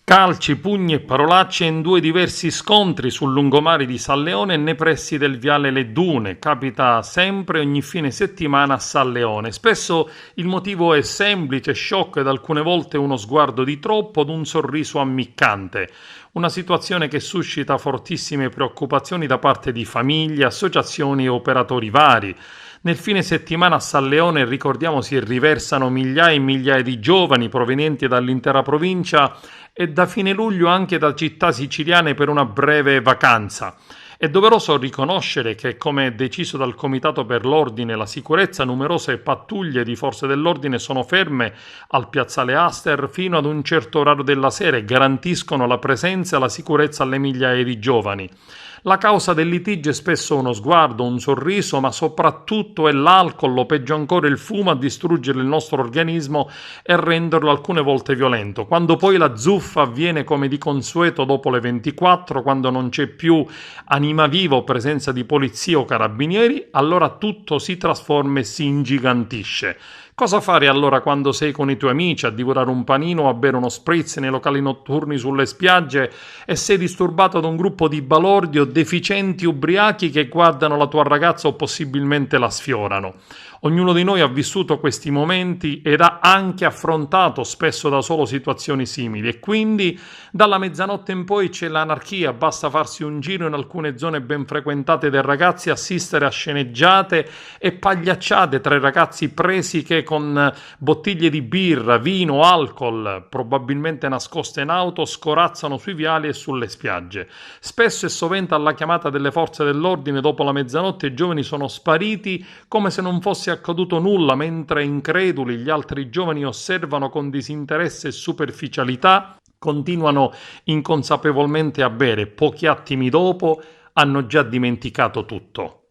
Calci, pugni e parolacce in due diversi scontri sul lungomare di San Leone e nei pressi del viale Le Dune. Capita sempre ogni fine settimana a San Leone. Spesso il motivo è semplice, sciocco ed alcune volte uno sguardo di troppo ad un sorriso ammiccante. Una situazione che suscita fortissime preoccupazioni da parte di famiglie, associazioni e operatori vari. Nel fine settimana a San Leone, ricordiamo, si riversano migliaia e migliaia di giovani provenienti dall'intera provincia e da fine luglio anche da città siciliane per una breve vacanza. È doveroso riconoscere che, come deciso dal Comitato per l'Ordine e la Sicurezza, numerose pattuglie di forze dell'ordine sono ferme al piazzale Aster fino ad un certo orario della sera e garantiscono la presenza e la sicurezza alle migliaia di giovani. La causa del litigio è spesso uno sguardo, un sorriso, ma soprattutto è l'alcol o peggio ancora il fumo a distruggere il nostro organismo e renderlo alcune volte violento. Quando poi la zuffa avviene come di consueto dopo le 24, quando non c'è più anima viva o presenza di polizia o carabinieri, allora tutto si trasforma e si ingigantisce. Cosa fare allora quando sei con i tuoi amici a divorare un panino o a bere uno spritz nei locali notturni sulle spiagge e sei disturbato da un gruppo di balordi o deficienti ubriachi che guardano la tua ragazza o possibilmente la sfiorano? Ognuno di noi ha vissuto questi momenti ed ha anche affrontato spesso da solo situazioni simili e quindi dalla mezzanotte in poi c'è l'anarchia, basta farsi un giro in alcune zone ben frequentate dai ragazzi e assistere a sceneggiate e pagliacciate tra i ragazzi presi che con bottiglie di birra, vino, alcol, probabilmente nascoste in auto, scorazzano sui viali e sulle spiagge. Spesso e sovente alla chiamata delle forze dell'ordine dopo la mezzanotte i giovani sono spariti come se non fosse accaduto nulla, mentre increduli gli altri giovani osservano con disinteresse e superficialità, continuano inconsapevolmente a bere. Pochi attimi dopo hanno già dimenticato tutto.